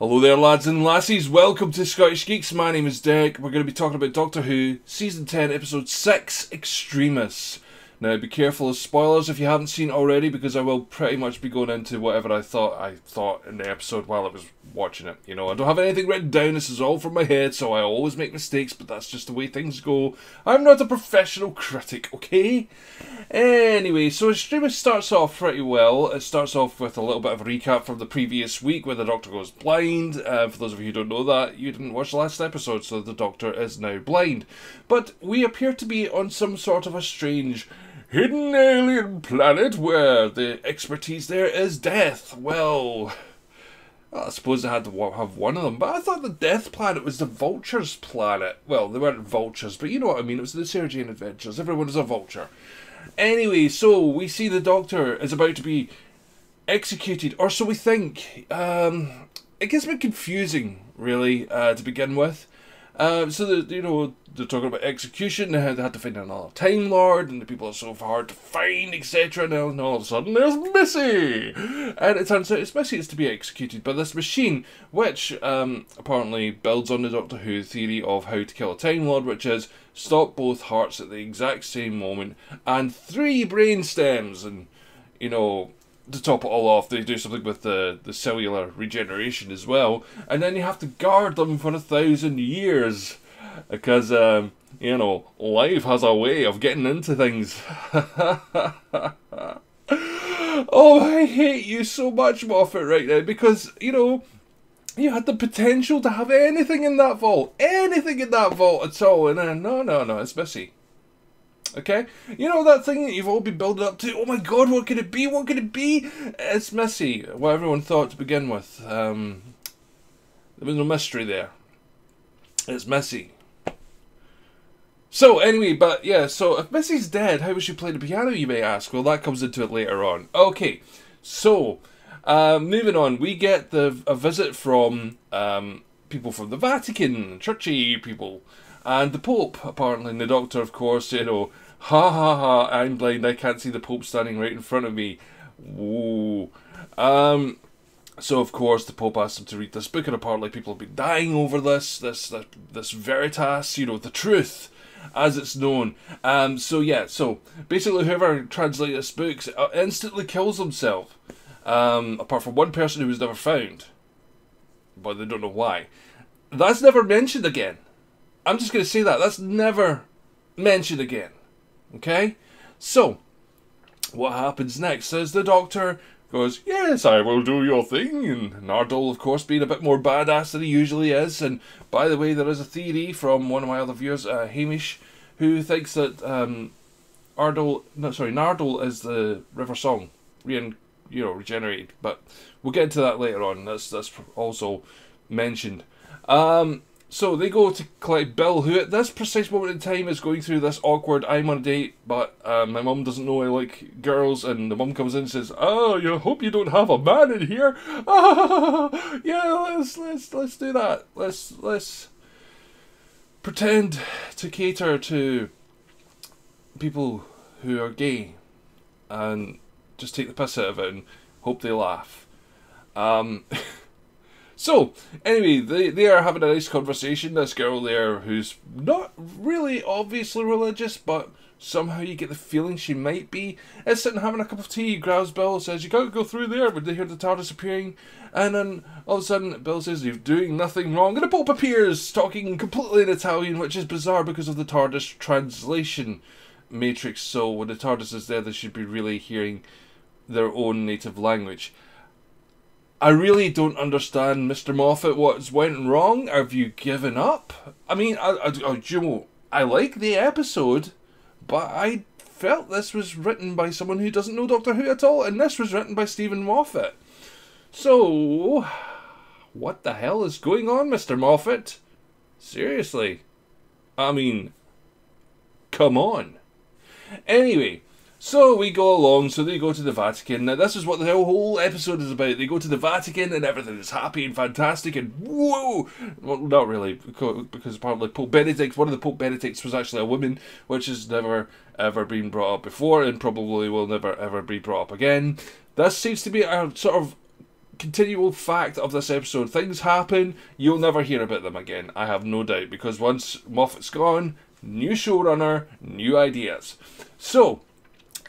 Hello there, lads and lassies. Welcome to Scottish Geeks. My name is Derek. We're going to be talking about Doctor Who, Season 10, Episode 6, Extremis. Now, be careful of spoilers if you haven't seen it already, because I will pretty much be going into whatever I thought in the episode while I was watching it. You know, I don't have anything written down. This is all from my head, so I always make mistakes, but that's just the way things go. I'm not a professional critic, okay? Anyway, so Extremis starts off pretty well. It starts off with a little bit of a recap from the previous week where the Doctor goes blind. For those of you who don't know that, you didn't watch the last episode, so the Doctor is now blind. But we appear to be on some sort of a strange hidden alien planet where the expertise there is death. Well, I suppose they had to have one of them, but I thought the death planet was the vultures planet. Well, they weren't vultures, but you know what I mean. It was the Sergian Adventures. Everyone is a vulture. Anyway, so we see the Doctor is about to be executed, or so we think. It gets a bit confusing, really, to begin with. They're talking about execution, they had to find another Time Lord, and the people are so hard to find, etc. And all of a sudden, there's Missy! And it turns out it's Missy is to be executed by this machine, which apparently builds on the Doctor Who theory of how to kill a Time Lord, which is stop both hearts at the exact same moment, and 3 brain stems, and, you know, to top it all off, they do something with the cellular regeneration as well, and then you have to guard them for 1,000 years, because, you know, life has a way of getting into things. Oh, I hate you so much, Moffat, right now, because, you know, you had the potential to have anything in that vault at all, and then, no, it's Missy. Okay? You know that thing that you've all been building up to? Oh my god, what could it be? What could it be? It's Missy. What everyone thought to begin with. There was no mystery there. It's Missy. So, anyway, but yeah, so if Missy's dead, how was she playing the piano, you may ask? Well, that comes into it later on. Okay, so, moving on, we get a visit from people from the Vatican, churchy people, and the Pope, apparently, and the Doctor, of course, you know, ha ha ha, I'm blind, I can't see the Pope standing right in front of me. Whoa. So, of course, the Pope asked him to read this book, and apparently people have been dying over this Veritas, you know, the truth, as it's known. So basically whoever translated this book instantly kills himself, apart from one person who was never found. But they don't know why. That's never mentioned again. I'm just going to say that. That's never mentioned again. Okay? So, what happens next is the Doctor goes, yes, I will do your thing. And Nardole, of course, being a bit more badass than he usually is. And by the way, there is a theory from one of my other viewers, Hamish, who thinks that Nardole is the River Song, regenerated. But we'll get into that later on. That's also mentioned. So they go to collect Bill, who at this precise moment in time is going through this awkward, I'm on a date, but my mum doesn't know I like girls, and the mum comes in and says, oh, you hope you don't have a man in here. Ah, yeah, let's do that. Let's pretend to cater to people who are gay, and just take the piss out of it and hope they laugh. So, anyway, they are having a nice conversation. This girl there, who's not really obviously religious, but somehow you get the feeling she might be, is sitting having a cup of tea, grabs Bill, says, you can't go through there, but they hear the TARDIS appearing, and then all of a sudden Bill says, you're doing nothing wrong, and the Pope appears, talking completely in Italian, which is bizarre because of the TARDIS translation matrix, so when the TARDIS is there, they should be really hearing their own native language. I really don't understand, Mr. Moffat, what's went wrong. Have you given up? I mean, I like the episode, but I felt this was written by someone who doesn't know Doctor Who at all, and this was written by Stephen Moffat. So, what the hell is going on, Mr. Moffat? Seriously. I mean, come on. Anyway, so we go along, so they go to the Vatican. Now this is what the whole episode is about. They go to the Vatican and everything is happy and fantastic and whoa! Well, not really, because apparently Pope Benedict, one of the Pope Benedicts was actually a woman, which has never ever been brought up before and probably will never ever be brought up again. This seems to be a sort of continual fact of this episode. Things happen, you'll never hear about them again, I have no doubt, because once Moffat's gone, new showrunner, new ideas. So,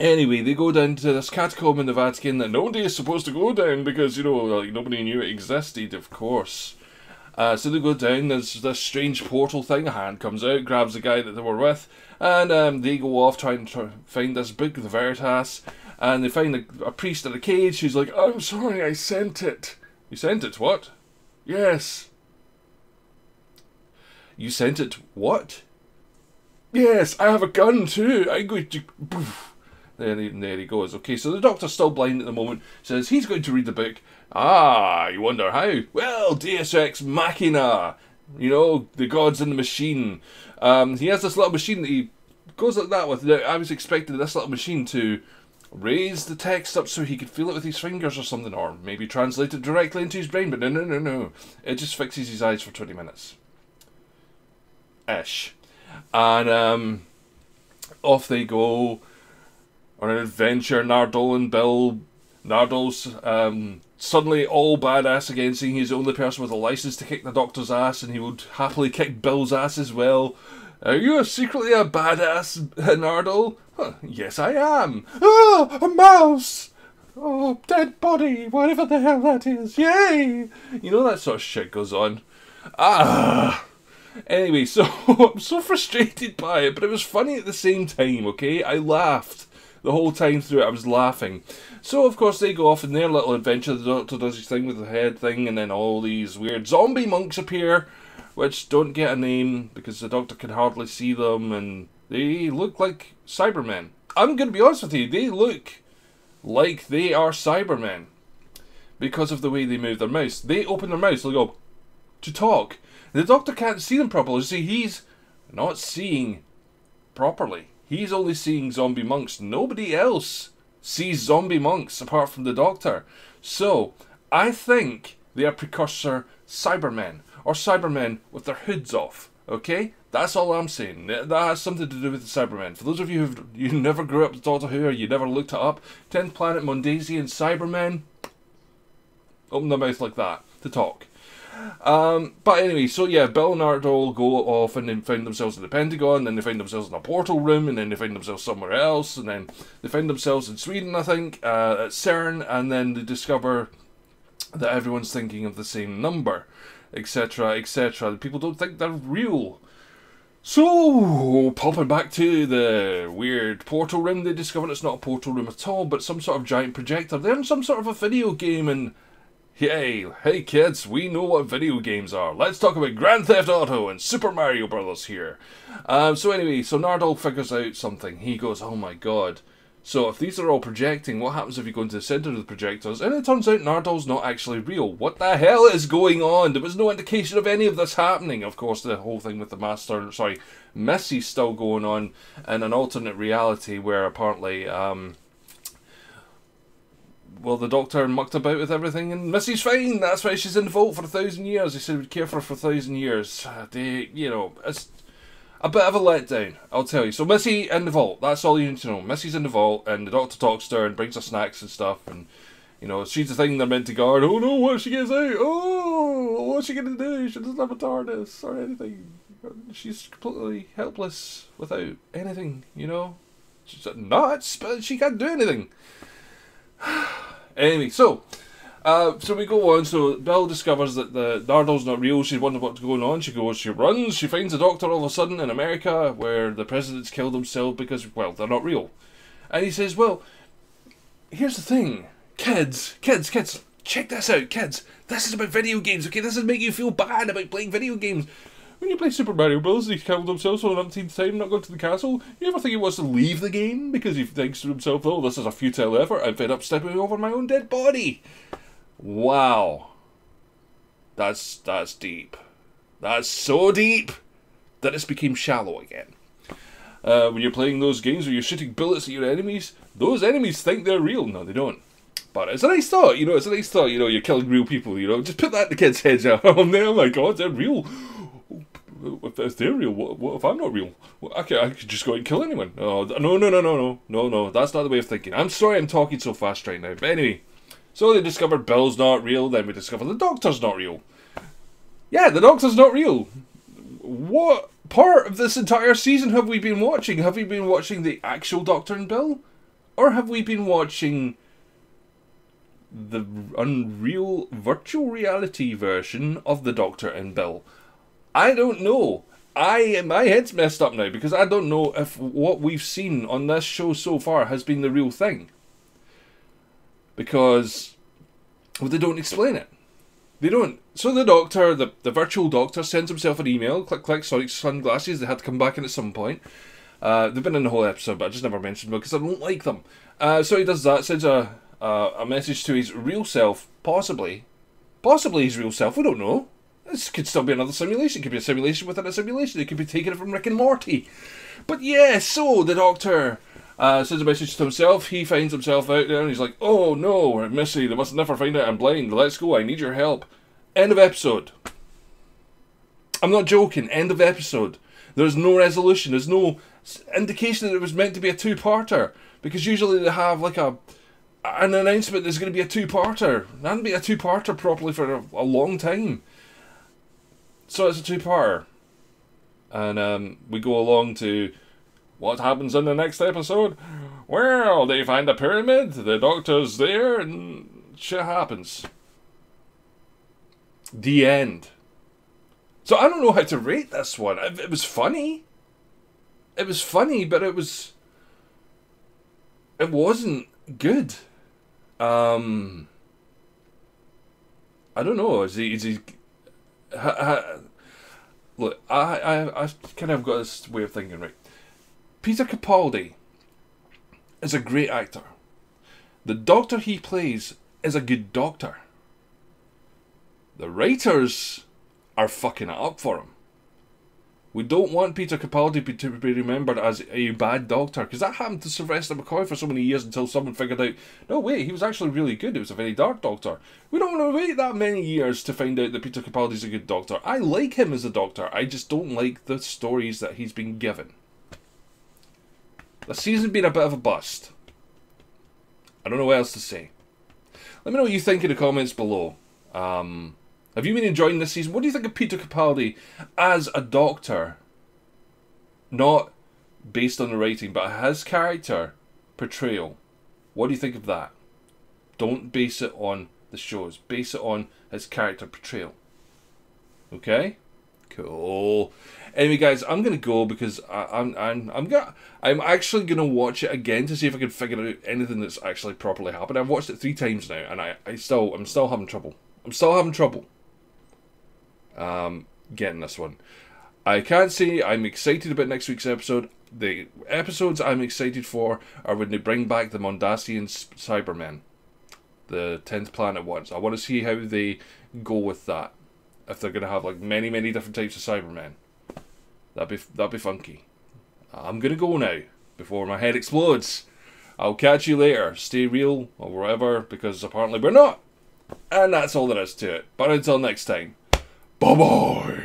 anyway, they go down to this catacomb in the Vatican that nobody is supposed to go down because, you know, like, nobody knew it existed, of course. So they go down, there's this strange portal thing, a hand comes out, grabs the guy that they were with, and they go off trying to find this book, the Veritas, and they find a priest in a cage who's like, I'm sorry, I sent it. You sent it, what? Yes. You sent it, what? Yes, I have a gun too, I'm going to... There he goes. Okay, so the Doctor's still blind at the moment. Says he's going to read the book. Ah, you wonder how? Well, Deus Ex Machina. You know, the gods in the machine. He has this little machine that he goes like that with. Now, I was expecting this little machine to raise the text up so he could feel it with his fingers or something, or maybe translate it directly into his brain, but no. It just fixes his eyes for 20 minutes. Ish. And off they go on an adventure. Nardole and Bill. Nardole's suddenly all badass again, seeing he's the only person with a license to kick the Doctor's ass, and he would happily kick Bill's ass as well. Are you secretly a badass, Nardole? Huh, yes, I am. Ah, a mouse! Oh, dead body, whatever the hell that is. Yay! You know, that sort of shit goes on. Ah! Anyway, so I'm so frustrated by it, but it was funny at the same time, okay? I laughed. The whole time through it, I was laughing. So, of course, they go off in their little adventure. The Doctor does his thing with the head thing, and then all these weird zombie monks appear, which don't get a name, because the Doctor can hardly see them, and they look like Cybermen. I'm going to be honest with you, they look like they are Cybermen, because of the way they move their mouths. They open their mouths, they'll go, to talk. The Doctor can't see them properly. See, he's not seeing properly. He's only seeing zombie monks. Nobody else sees zombie monks apart from the Doctor. So, I think they are precursor Cybermen. Or Cybermen with their hoods off. Okay? That's all I'm saying. That has something to do with the Cybermen. For those of you who never grew up with Doctor Who or you never looked it up, 10th Planet Mondasian Cybermen, open their mouth like that to talk. But anyway, so yeah, Bill and Nardole go off and then find themselves in the Pentagon, then they find themselves in a portal room, and then they find themselves somewhere else, and then they find themselves in Sweden, I think, at CERN, and then they discover that everyone's thinking of the same number, etc., etc. People don't think they're real. So, popping back to the weird portal room, they discover it's not a portal room at all, but some sort of giant projector. They're in some sort of a video game, and hey kids, we know what video games are. Let's talk about Grand Theft Auto and Super Mario Brothers here. So anyway, so Nardole figures out something. He goes, oh my god. So if these are all projecting, what happens if you go into the centre of the projectors? And it turns out Nardole's not actually real. What the hell is going on? There was no indication of any of this happening. Of course, the whole thing with the Missy's still going on in an alternate reality where apparently, well, the Doctor mucked about with everything, and Missy's fine. That's why she's in the vault for 1,000 years. He said we'd care for her for 1,000 years. It's a bit of a letdown, I'll tell you. So Missy in the vault. That's all you need to know. Missy's in the vault, and the Doctor talks to her and brings her snacks and stuff, and you know she's the thing they're meant to guard. Oh no, what if she gets out? Oh, what's she gonna do? She doesn't have a TARDIS or anything. She's completely helpless without anything. You know, she's nuts, but she can't do anything. Anyway, so we go on. So Bill discovers that the Nardole's not real. She wonders what's going on. She goes, she runs, she finds the Doctor all of a sudden in America where the president's killed himself because, well, they're not real. And he says, well, here's the thing. Kids, check this out, kids. This is about video games, okay? This is making you feel bad about playing video games. When you play Super Mario Bros. He killed himself for the 19th time, not going to the castle. You ever think he wants to leave the game because he thinks to himself, oh, this is a futile effort. I'm fed up stepping over my own dead body. Wow. That's deep. That's so deep that it's became shallow again. When you're playing those games where you're shooting bullets at your enemies, those enemies think they're real. No, they don't. But it's a nice thought, you know, you're killing real people, you know. Just put that in the kids' heads out. Oh my god, they're real. If they're real, what if I'm not real? Well, I could just go out and kill anyone. Oh, no, that's not the way of thinking. I'm sorry I'm talking so fast right now. But anyway, So they discover Bill's not real, then we discover the Doctor's not real. Yeah, the Doctor's not real. What part of this entire season have we been watching? Have we been watching the actual Doctor and Bill? Or have we been watching the unreal virtual reality version of the Doctor and Bill? I don't know. My head's messed up now because I don't know if what we've seen on this show so far has been the real thing. Because, well, they don't explain it. They don't. So the Doctor, the virtual Doctor, sends himself an email. Click, click, Sonic sunglasses. They had to come back in at some point. They've been in the whole episode, but I just never mentioned them because I don't like them. So he does that, sends a message to his real self, possibly his real self, we don't know. This could still be another simulation. It could be a simulation within a simulation. It could be taken from Rick and Morty. But yeah, so the Doctor sends a message to himself. He finds himself out there and he's like, oh no, Missy, they must never find out I'm blind. Let's go, I need your help. End of episode. I'm not joking, end of episode. There's no resolution. There's no indication that it was meant to be a two-parter. Because usually they have like an announcement there's going to be a two-parter. There hasn't been a two-parter properly for a long time. So it's a two-parter. And we go along to what happens in the next episode. Well, they find a pyramid, the Doctor's there, and shit happens. The end. So I don't know how to rate this one. It was funny. It was funny, but it wasn't good. I don't know. Is he look, I kind of got this way of thinking, right? Peter Capaldi is a great actor. The Doctor he plays is a good Doctor. The writers are fucking it up for him. We don't want Peter Capaldi to be remembered as a bad Doctor, because that happened to Sylvester McCoy for so many years until someone figured out, no wait, he was actually really good, it was a very dark Doctor. We don't want to wait that many years to find out that Peter Capaldi's a good Doctor. I like him as a Doctor, I just don't like the stories that he's been given. The season's been a bit of a bust. I don't know what else to say. Let me know what you think in the comments below. Have you been enjoying this season? What do you think of Peter Capaldi as a Doctor? Not based on the writing, but his character portrayal. What do you think of that? Don't base it on the shows. Base it on his character portrayal. Okay? Cool. Anyway, guys, I'm gonna go because I'm actually gonna watch it again to see if I can figure out anything that's actually properly happened. I've watched it 3 times now, and I'm still having trouble. I'm still having trouble getting this one. I can't say I'm excited about next week's episode. The episodes I'm excited for are when they bring back the Mondasian Cybermen, the 10th planet ones. I want to see how they go with that. If they're going to have like many different types of Cybermen, that'd be funky. I'm going to go now before my head explodes. I'll catch you later. Stay real or whatever, because apparently we're not. And that's all there is to it. But until next time, bye bye.